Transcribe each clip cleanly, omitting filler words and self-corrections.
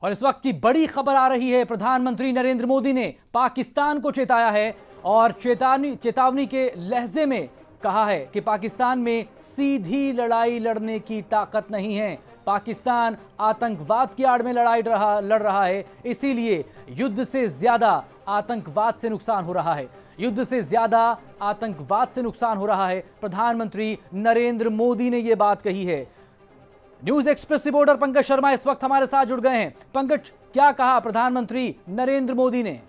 और इस वक्त की बड़ी खबर आ रही है, प्रधानमंत्री नरेंद्र मोदी ने पाकिस्तान को चेताया है और चेतावनी के लहजे में कहा है कि पाकिस्तान में सीधी लड़ाई लड़ने की ताकत नहीं है। पाकिस्तान आतंकवाद की आड़ में लड़ रहा है, इसीलिए युद्ध से ज्यादा आतंकवाद से नुकसान हो रहा है। युद्ध से ज्यादा आतंकवाद से नुकसान हो रहा है। प्रधानमंत्री नरेंद्र मोदी ने यह बात कही है। News express reporter Pankaj Sharma इस वक्त हमारे साथ जुड़ गए हैं। पंकज, क्या कहा प्रधानमंत्री नरेंद्र मोदी ने?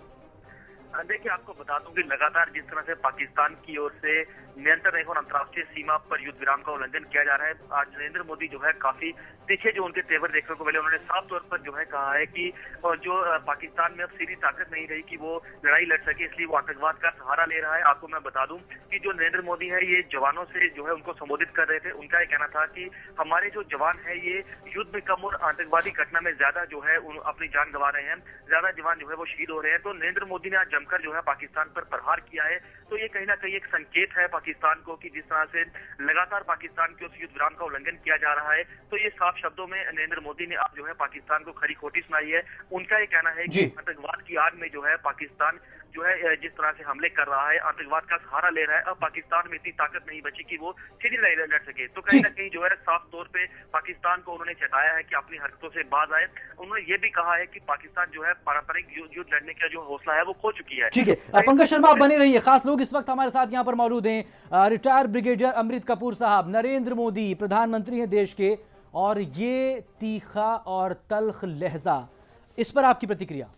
देखिए, आपको बता दूं कि लगातार जिस तरह से पाकिस्तान की ओर से नियंत्रण रेखा और अंतर्राष्ट्रीय सीमा पर युद्ध विराम का उल्लंघन किया जा रहा है, आज नरेंद्र मोदी जो है काफी तीखे जो उनके तेवर देखने को मिले। उन्होंने साफ तौर पर जो है कहा है कि जो पाकिस्तान में अब सीधी ताकत नहीं रही कि वो लड़ाई लड़ सके, इसलिए वो आतंकवाद का सहारा ले रहा है। आपको मैं बता दूं कि जो नरेंद्र मोदी है ये जवानों से जो है उनको संबोधित कर रहे थे। उनका ये कहना था कि हमारे जो जवान है ये युद्ध में कम और आतंकवादी घटना में ज्यादा जो है अपनी जान गंवा रहे हैं, ज्यादा जवान जो है वो शहीद हो रहे हैं। तो नरेंद्र मोदी ने आज जमकर जो है पाकिस्तान पर प्रहार किया है। तो ये कहीं ना कहीं एक संकेत है पाकिस्तान को कि जिस तरह से लगातार पाकिस्तान की उस युद्ध विराम का उल्लंघन किया जा रहा है, तो ये साफ शब्दों में नरेंद्र मोदी ने अब जो है पाकिस्तान को खरी खोटी सुनाई है। उनका ये कहना है कि आतंकवाद की आड़ में जो है पाकिस्तान जो है जिस तरह से हमले कर रहा है, आतंकवाद का सहारा ले रहा है, अब पाकिस्तान में इतनी ताकत नहीं बची कि वो सीधी लड़ाई लड़ सके। तो कहीं ना कहीं जो है साफ तौर पे पाकिस्तान को उन्होंने चेताया है कि अपनी हरकतों से बाज आए। उन्होंने ये भी कहा है कि पाकिस्तान जो है पारंपरिक युद्ध लड़ने का जो हौसला है वो खो चुकी है। ठीक है, पंकज शर्मा आप बने रहिए। खास लोग इस वक्त हमारे साथ यहाँ पर मौजूद हैं। रिटायर्ड ब्रिगेडियर अमृत कपूर साहब, नरेंद्र मोदी प्रधानमंत्री हैं देश के, और ये तीखा और तल्ख लहजा, इस पर आपकी प्रतिक्रिया?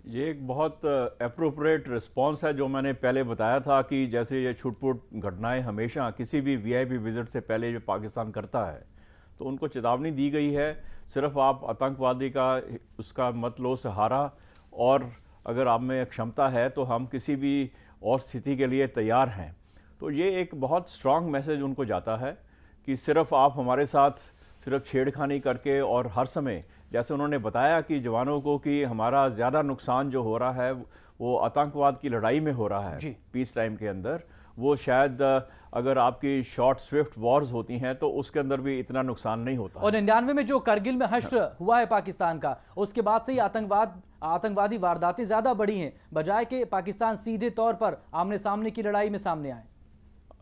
ये एक बहुत अप्रोप्रिएट रिस्पांस है। जो मैंने पहले बताया था कि जैसे ये छुटपुट घटनाएं हमेशा किसी भी वीआईपी विजिट से पहले जो पाकिस्तान करता है, तो उनको चेतावनी दी गई है, सिर्फ आप आतंकवादी का उसका मत लो सहारा, और अगर आप में क्षमता है तो हम किसी भी और स्थिति के लिए तैयार हैं। तो ये एक बहुत स्ट्रांग मैसेज उनको जाता है कि सिर्फ आप हमारे साथ सिर्फ छेड़खानी करके, और हर समय जैसे उन्होंने बताया कि जवानों को कि हमारा ज़्यादा नुकसान जो हो रहा है वो आतंकवाद की लड़ाई में हो रहा है पीस टाइम के अंदर, वो शायद अगर आपकी शॉर्ट स्विफ्ट वॉर्स होती हैं तो उसके अंदर भी इतना नुकसान नहीं होता। और 99 में जो करगिल में हश्र हुआ है पाकिस्तान का, उसके बाद से ही आतंकवादी वारदातें ज्यादा बढ़ी हैं, बजाय कि पाकिस्तान सीधे तौर पर आमने सामने की लड़ाई में सामने आए।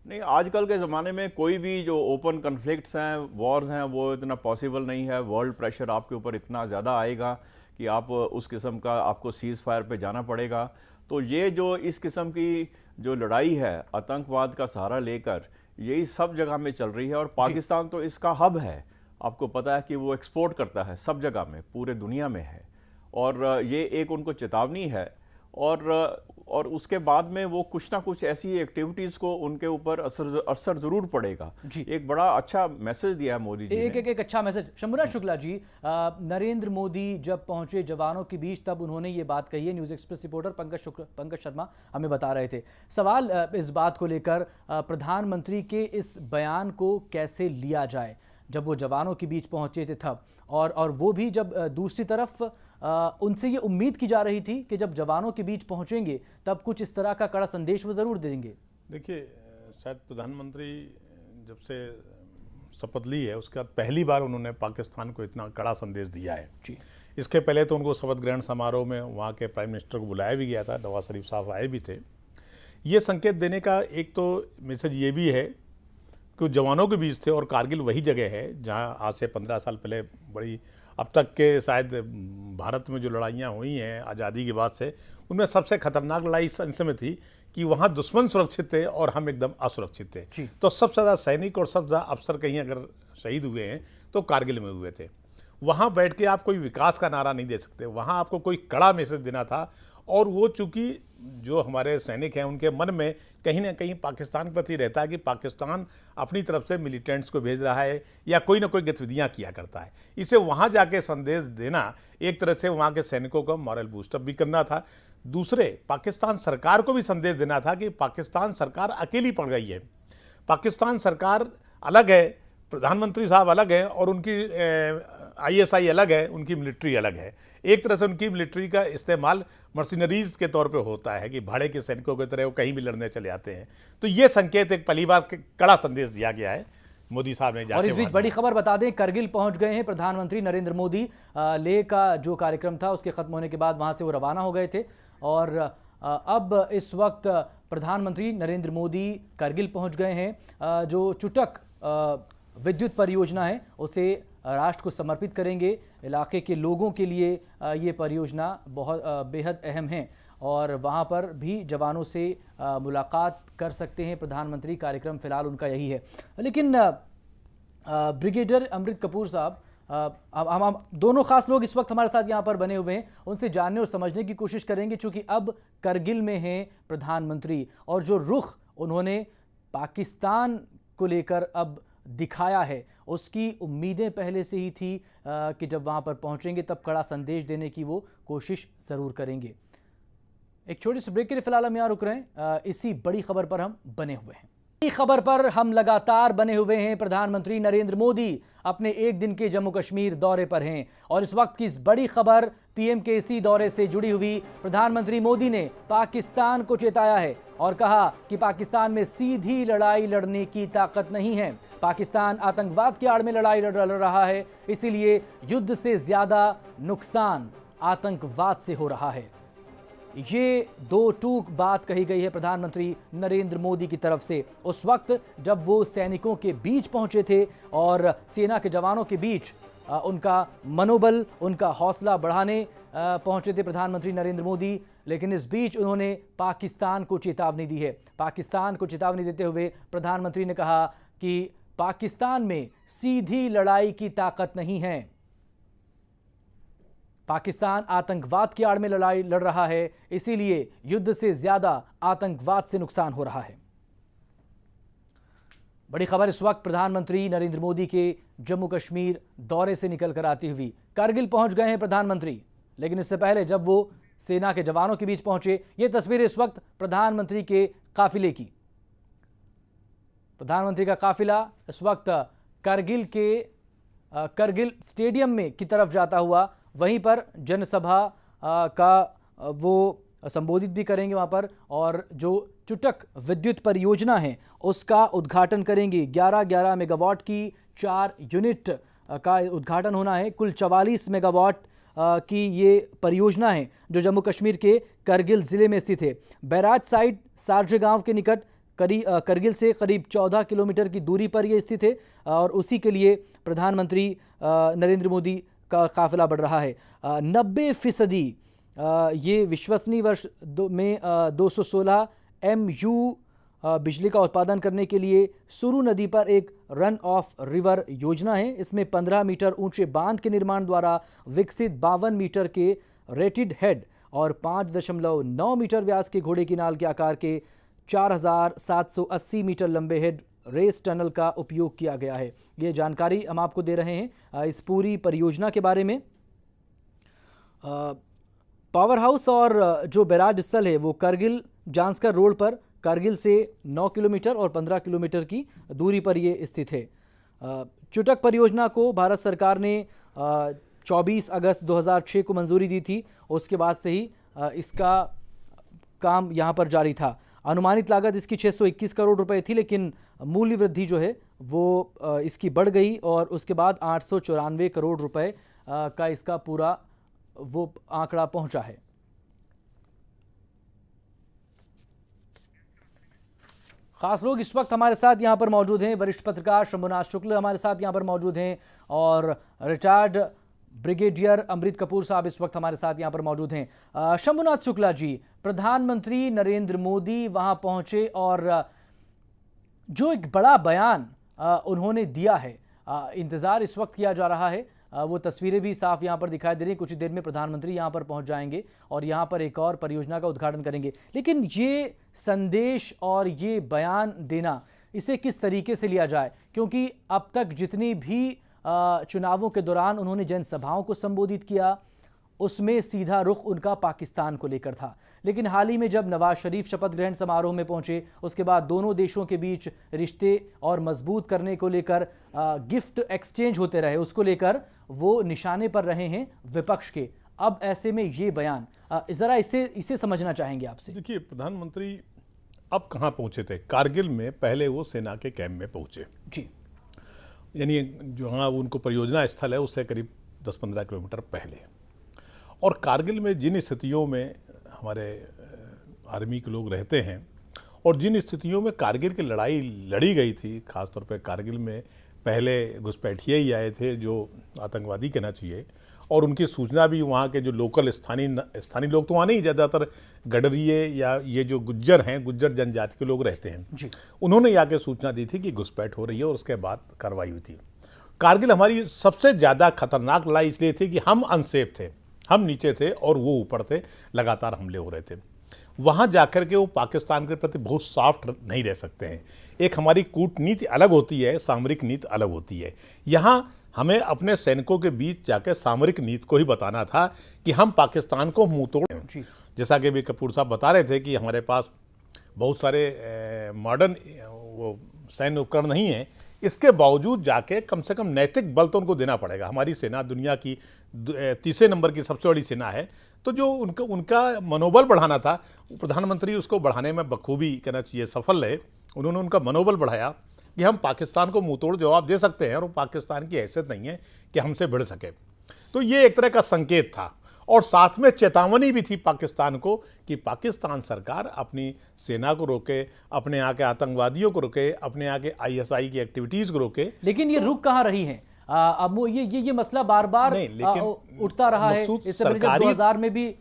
नहीं, आजकल के ज़माने में कोई भी जो ओपन कन्फ्लिक्ट्स हैं, वॉर्स हैं, वो इतना पॉसिबल नहीं है। वर्ल्ड प्रेशर आपके ऊपर इतना ज़्यादा आएगा कि आप उस किस्म का आपको सीज़ फायर पे जाना पड़ेगा। तो ये जो इस किस्म की जो लड़ाई है आतंकवाद का सहारा लेकर, यही सब जगह में चल रही है, और पाकिस्तान तो इसका हब है। आपको पता है कि वो एक्सपोर्ट करता है सब जगह में, पूरे दुनिया में है, और ये एक उनको चेतावनी है। और उसके बाद में वो कुछ ना कुछ ऐसी एक्टिविटीज़ को उनके ऊपर असर ज़रूर पड़ेगा। एक बड़ा अच्छा मैसेज दिया है मोदी जी ने। एक अच्छा मैसेज। शंभुनाथ शुक्ला जी, नरेंद्र मोदी जब पहुंचे जवानों के बीच तब उन्होंने ये बात कही है। News express reporter Pankaj Sharma हमें बता रहे थे। सवाल इस बात को लेकर, प्रधानमंत्री के इस बयान को कैसे लिया जाए जब वो जवानों के बीच पहुंचे थे तब, और वो भी जब दूसरी तरफ उनसे ये उम्मीद की जा रही थी कि जब जवानों के बीच पहुंचेंगे तब कुछ इस तरह का कड़ा संदेश वो ज़रूर देंगे। देखिए, शायद प्रधानमंत्री जब से शपथ ली है उसके बाद पहली बार उन्होंने पाकिस्तान को इतना कड़ा संदेश दिया है जी। इसके पहले तो उनको शपथ ग्रहण समारोह में वहाँ के प्राइम मिनिस्टर को बुलाया भी गया था, नवाज शरीफ साहब आए भी थे। ये संकेत देने का एक तो मैसेज ये भी है कि जवानों के बीच थे, और कारगिल वही जगह है जहाँ आज से 15 साल पहले बड़ी, अब तक के शायद भारत में जो लड़ाइयाँ हुई हैं आज़ादी के बाद से, उनमें सबसे खतरनाक लड़ाई इस समय थी कि वहाँ दुश्मन सुरक्षित थे और हम एकदम असुरक्षित थे। तो सबसे ज़्यादा सैनिक और सबसे ज़्यादा अफसर कहीं अगर शहीद हुए हैं तो कारगिल में हुए थे। वहाँ बैठ के आप कोई विकास का नारा नहीं दे सकते, वहाँ आपको कोई कड़ा मैसेज देना था। और वो चूँकि जो हमारे सैनिक हैं उनके मन में कहीं ना कहीं पाकिस्तान के प्रति रहता है कि पाकिस्तान अपनी तरफ से मिलिटेंट्स को भेज रहा है या कोई ना कोई गतिविधियां किया करता है। इसे वहां जाके संदेश देना एक तरह से वहां के सैनिकों को मॉरल बूस्टअप भी करना था। दूसरे, पाकिस्तान सरकार को भी संदेश देना था कि पाकिस्तान सरकार अकेली पड़ गई है, पाकिस्तान सरकार अलग है, प्रधानमंत्री साहब अलग हैं और उनकी आईएसआई अलग है, उनकी मिलिट्री अलग है। एक तरह से उनकी मिलिट्री का इस्तेमाल मर्सिनरीज के तौर पे होता है कि भाड़े के सैनिकों की तरह वो कहीं भी लड़ने चले आते हैं। तो ये संकेत एक पहली बार कड़ा संदेश दिया गया है मोदी साहब ने और जाके इस बीच वहाँ बड़ी दिया। खबर बता दें, करगिल पहुंच गए हैं प्रधानमंत्री नरेंद्र मोदी। लेह का जो कार्यक्रम था उसके खत्म होने के बाद वहां से वो रवाना हो गए थे और अब इस वक्त प्रधानमंत्री नरेंद्र मोदी करगिल पहुंच गए हैं। जो चुटक विद्युत परियोजना है उसे राष्ट्र को समर्पित करेंगे। इलाके के लोगों के लिए ये परियोजना बहुत बेहद अहम है और वहाँ पर भी जवानों से मुलाकात कर सकते हैं प्रधानमंत्री। कार्यक्रम फिलहाल उनका यही है। लेकिन ब्रिगेडियर अमृत कपूर साहब, हम दोनों खास लोग इस वक्त हमारे साथ यहाँ पर बने हुए हैं, उनसे जानने और समझने की कोशिश करेंगे चूँकि अब करगिल में हैं प्रधानमंत्री और जो रुख उन्होंने पाकिस्तान को लेकर अब दिखाया है उसकी उम्मीदें पहले से ही थी कि जब वहाँ पर पहुँचेंगे तब कड़ा संदेश देने की वो कोशिश ज़रूर करेंगे। एक छोटी सी ब्रेक के लिए फिलहाल हम यहाँ रुक रहे हैं। इसी बड़ी खबर पर हम बने हुए हैं। बड़ी खबर पर हम लगातार बने हुए हैं। प्रधानमंत्री नरेंद्र मोदी अपने एक दिन के जम्मू कश्मीर दौरे पर हैं और इस वक्त की इस बड़ी खबर पीएम के इसी दौरे से जुड़ी हुई। प्रधानमंत्री मोदी ने पाकिस्तान को चेताया है और कहा कि पाकिस्तान में सीधी लड़ाई लड़ने की ताकत नहीं है। पाकिस्तान आतंकवाद की आड़ में लड़ाई लड़ रहा है, इसीलिए युद्ध से ज्यादा नुकसान आतंकवाद से हो रहा है। ये दो टूक बात कही गई है प्रधानमंत्री नरेंद्र मोदी की तरफ से उस वक्त जब वो सैनिकों के बीच पहुंचे थे और सेना के जवानों के बीच उनका मनोबल, उनका हौसला बढ़ाने पहुंचे थे प्रधानमंत्री नरेंद्र मोदी। लेकिन इस बीच उन्होंने पाकिस्तान को चेतावनी दी है। पाकिस्तान को चेतावनी देते हुए प्रधानमंत्री ने कहा कि पाकिस्तान में सीधी लड़ाई की ताकत नहीं है। पाकिस्तान आतंकवाद की आड़ में लड़ाई लड़ रहा है, इसीलिए युद्ध से ज्यादा आतंकवाद से नुकसान हो रहा है। बड़ी खबर इस वक्त प्रधानमंत्री नरेंद्र मोदी के जम्मू कश्मीर दौरे से निकलकर आती हुई। करगिल पहुंच गए हैं प्रधानमंत्री, लेकिन इससे पहले जब वो सेना के जवानों के बीच पहुंचे, ये तस्वीर इस वक्त प्रधानमंत्री के काफिले की। प्रधानमंत्री का काफिला इस वक्त करगिल स्टेडियम में की तरफ जाता हुआ, वहीं पर जनसभा का वो संबोधित भी करेंगे वहाँ पर और जो चुटक विद्युत परियोजना है उसका उद्घाटन करेंगे। 11 मेगावाट की 4 यूनिट का उद्घाटन होना है। कुल 44 मेगावाट की ये परियोजना है जो जम्मू कश्मीर के करगिल ज़िले में स्थित है। बैराज साइड सारजे गांव के निकट करगिल से करीब 14 किलोमीटर की दूरी पर यह स्थित है और उसी के लिए प्रधानमंत्री नरेंद्र मोदी का काफिला बढ़ रहा है। 90% ये विश्वसनीय वर्ष में 216 MU बिजली का उत्पादन करने के लिए सुरू नदी पर एक रन ऑफ रिवर योजना है। इसमें 15 मीटर ऊंचे बांध के निर्माण द्वारा विकसित 52 मीटर के रेटेड हेड और 5.9 मीटर व्यास के घोड़े की नाल के आकार के 4780 मीटर लंबे हेड रेस टनल का उपयोग किया गया है। ये जानकारी हम आपको दे रहे हैं इस पूरी परियोजना के बारे में। पावर हाउस और जो बैराज स्थल है वो करगिल जांस्कर रोड पर करगिल से 9 किलोमीटर और 15 किलोमीटर की दूरी पर ये स्थित है। चुटक परियोजना को भारत सरकार ने 24 अगस्त 2006 को मंजूरी दी थी। उसके बाद से ही इसका काम यहाँ पर जारी था। अनुमानित लागत इसकी 621 करोड़ रुपए थी, लेकिन मूल्य वृद्धि जो है वो इसकी बढ़ गई और उसके बाद 894 करोड़ रुपए का इसका पूरा वो आंकड़ा पहुंचा है। खास लोग इस वक्त हमारे साथ यहाँ पर मौजूद हैं। वरिष्ठ पत्रकार शंभुनाथ शुक्ल हमारे साथ यहाँ पर मौजूद हैं और रिटायर्ड ब्रिगेडियर अमृत कपूर साहब इस वक्त हमारे साथ यहाँ पर मौजूद हैं। शंभुनाथ शुक्ला जी, प्रधानमंत्री नरेंद्र मोदी वहाँ पहुँचे और जो एक बड़ा बयान उन्होंने दिया है, इंतज़ार इस वक्त किया जा रहा है। वो तस्वीरें भी साफ यहाँ पर दिखाई दे रही हैं। कुछ ही देर में प्रधानमंत्री यहाँ पर पहुँच जाएंगे और यहाँ पर एक और परियोजना का उद्घाटन करेंगे। लेकिन ये संदेश और ये बयान देना, इसे किस तरीके से लिया जाए? क्योंकि अब तक जितनी भी चुनावों के दौरान उन्होंने जनसभाओं को संबोधित किया, उसमें सीधा रुख उनका पाकिस्तान को लेकर था। लेकिन हाल ही में जब नवाज शरीफ शपथ ग्रहण समारोह में पहुंचे, उसके बाद दोनों देशों के बीच रिश्ते और मजबूत करने को लेकर गिफ्ट एक्सचेंज होते रहे, उसको लेकर वो निशाने पर रहे हैं विपक्ष के। अब ऐसे में ये बयान, ज़रा इसे समझना चाहेंगे आपसे। देखिए, प्रधानमंत्री अब कहाँ पहुंचे थे? कारगिल में पहले वो सेना के कैंप में पहुंचे जी। यानी जहाँ उनको परियोजना स्थल है उससे करीब 10-15 किलोमीटर पहले। और कारगिल में जिन स्थितियों में हमारे आर्मी के लोग रहते हैं और जिन स्थितियों में कारगिल की लड़ाई लड़ी गई थी, खासतौर पे कारगिल में पहले घुसपैठिए ही आए थे जो आतंकवादी कहना चाहिए, और उनकी सूचना भी वहाँ के जो लोकल स्थानीय लोग तो वहाँ नहीं, ज़्यादातर गडरिए या ये जो गुज्जर हैं, गुज्जर जनजाति के लोग रहते हैं जी। उन्होंने आके सूचना दी थी कि घुसपैठ हो रही है और उसके बाद कार्रवाई हुई थी। कारगिल हमारी सबसे ज़्यादा खतरनाक लड़ाई इसलिए थी कि हम अनसेफ थे, हम नीचे थे और वो ऊपर थे, लगातार हमले हो रहे थे। वहाँ जाकर के वो पाकिस्तान के प्रति बहुत सॉफ्ट नहीं रह सकते हैं। एक हमारी कूटनीति अलग होती है, सामरिक नीति अलग होती है। यहाँ हमें अपने सैनिकों के बीच जाकर सामरिक नीति को ही बताना था कि हम पाकिस्तान को मुंह तोड़, जैसा कि भी कपूर साहब बता रहे थे कि हमारे पास बहुत सारे मॉडर्न वो सैन्य उपकरण नहीं है, इसके बावजूद जाके कम से कम नैतिक बल तो उनको देना पड़ेगा। हमारी सेना दुनिया की तीसरे नंबर की सबसे बड़ी सेना है, तो जो उनका मनोबल बढ़ाना था, प्रधानमंत्री उसको बढ़ाने में बखूबी कहना चाहिए सफल रहे। उन्होंने उनका मनोबल बढ़ाया कि हम पाकिस्तान को मुंह तोड़ जवाब दे सकते हैं और वो पाकिस्तान की हैसियत नहीं है कि हमसे भिड़ सके। तो ये एक तरह का संकेत था और साथ में चेतावनी भी थी पाकिस्तान को कि पाकिस्तान सरकार अपनी सेना को रोके, अपने यहाँ के आतंकवादियों को रोके, अपने यहाँ के ISI की एक्टिविटीज़ को रोके। लेकिन ये रुक कहाँ रही है? अब ये मसला बार बार उठता रहा है। इससे पहले जब 2000 में भी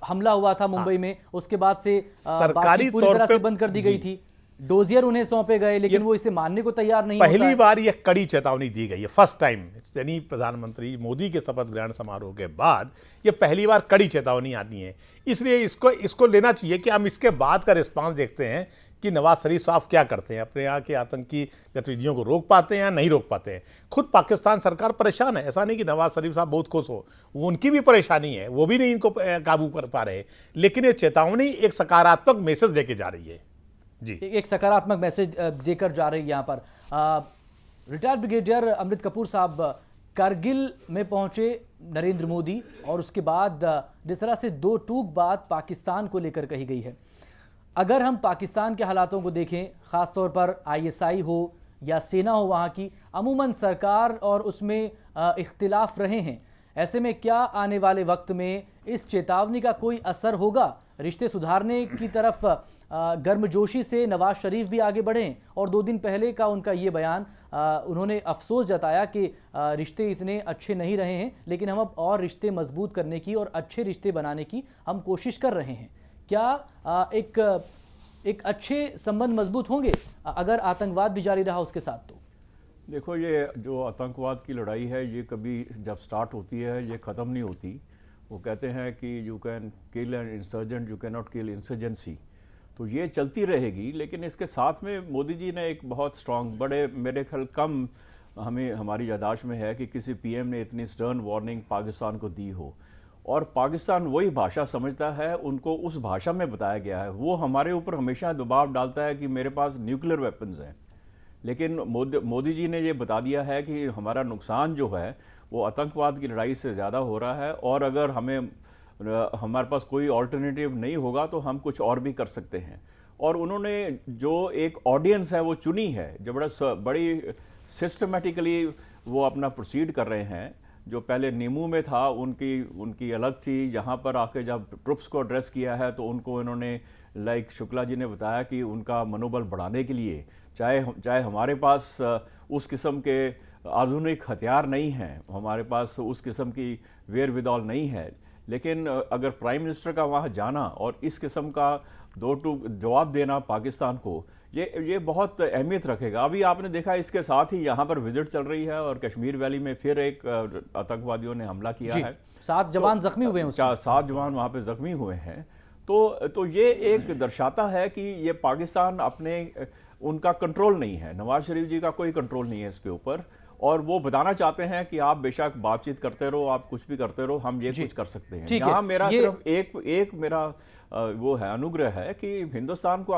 हमला हुआ था मुंबई में, उसके बाद से सरकारी पूरी तरह से बंद कर दी गई थी। डोजियर उन्हें सौंपे गए, लेकिन वो इसे मानने को तैयार नहीं होता है। पहली बार यह कड़ी चेतावनी दी गई है, फर्स्ट टाइम, यानी प्रधानमंत्री मोदी के शपथ ग्रहण समारोह के बाद यह पहली बार कड़ी चेतावनी आनी है। इसलिए इसको लेना चाहिए कि हम इसके बाद का रिस्पांस देखते हैं कि नवाज शरीफ साहब क्या करते हैं, अपने यहाँ के आतंकी गतिविधियों को रोक पाते हैं या नहीं रोक पाते हैं। खुद पाकिस्तान सरकार परेशान है, ऐसा नहीं कि नवाज शरीफ साहब बहुत खुश हो, वो उनकी भी परेशानी है, वो भी नहीं इनको काबू कर पा रहे। लेकिन ये चेतावनी एक सकारात्मक मैसेज देके जा रही है। जी, एक सकारात्मक मैसेज देकर जा रही है। यहाँ पर रिटायर्ड ब्रिगेडियर अमृत कपूर साहब, कारगिल में पहुंचे नरेंद्र मोदी और उसके बाद जिस तरह से दो टूक बात पाकिस्तान को लेकर कही गई है, अगर हम पाकिस्तान के हालातों को देखें, ख़ासतौर पर ISI हो या सेना हो, वहाँ की अमूमन सरकार और उसमें इख्तिलाफ रहे हैं। ऐसे में क्या आने वाले वक्त में इस चेतावनी का कोई असर होगा? रिश्ते सुधारने की तरफ गर्मजोशी से नवाज शरीफ भी आगे बढ़े और 2 दिन पहले का उनका ये बयान, उन्होंने अफसोस जताया कि रिश्ते इतने अच्छे नहीं रहे हैं, लेकिन हम अब और रिश्ते मजबूत करने की और अच्छे रिश्ते बनाने की हम कोशिश कर रहे हैं। क्या एक अच्छे संबंध मजबूत होंगे अगर आतंकवाद भी जारी रहा उसके साथ? तो देखो, ये जो आतंकवाद की लड़ाई है, ये कभी जब स्टार्ट होती है ये ख़त्म नहीं होती। वो कहते हैं कि you can kill an insurgent, you can not kill insurgency. तो ये चलती रहेगी। लेकिन इसके साथ में मोदी जी ने एक बहुत स्ट्रांग, बड़े मेरे ख्याल कम हमें हमारी यादाश्त में है कि किसी PM ने इतनी स्टर्न वार्निंग पाकिस्तान को दी हो। और पाकिस्तान वही भाषा समझता है, उनको उस भाषा में बताया गया है। वो हमारे ऊपर हमेशा दबाव डालता है कि मेरे पास न्यूक्लियर वेपन्स हैं, लेकिन मोदी जी ने ये बता दिया है कि हमारा नुकसान जो है वो आतंकवाद की लड़ाई से ज़्यादा हो रहा है, और अगर हमारे पास कोई ऑल्टरनेटिव नहीं होगा तो हम कुछ और भी कर सकते हैं। और उन्होंने जो एक ऑडियंस है वो चुनी है, जो बड़ी सिस्टमेटिकली वो अपना प्रोसीड कर रहे हैं। जो पहले नीमू में था उनकी अलग थी, यहाँ पर आके जब ट्रुप्स को एड्रेस किया है तो उनको इन्होंने, लाइक शुक्ला जी ने बताया कि उनका मनोबल बढ़ाने के लिए, चाहे हमारे पास उस किस्म के आधुनिक हथियार नहीं हैं, हमारे पास उस किस्म की वेयर विदॉल नहीं है, लेकिन अगर प्राइम मिनिस्टर का वहाँ जाना और इस किस्म का दो टूक जवाब देना पाकिस्तान को, ये बहुत अहमियत रखेगा। अभी आपने देखा इसके साथ ही यहाँ पर विजिट चल रही है और कश्मीर वैली में फिर एक आतंकवादियों ने हमला किया है। 7 जवान जख्मी हुए हैं, 7 जवान वहाँ पे जख्मी हुए हैं। तो ये एक दर्शाता है कि ये पाकिस्तान उनका कंट्रोल नहीं है, नवाज शरीफ जी का कोई कंट्रोल नहीं है इसके ऊपर, और वो बताना चाहते हैं कि आप बेशक बातचीत करते रहो, आप कुछ भी करते रहो, हम ये कुछ कर सकते हैं। यहाँ मेरा सिर्फ एक मेरा वो है अनुग्रह है कि हिंदुस्तान को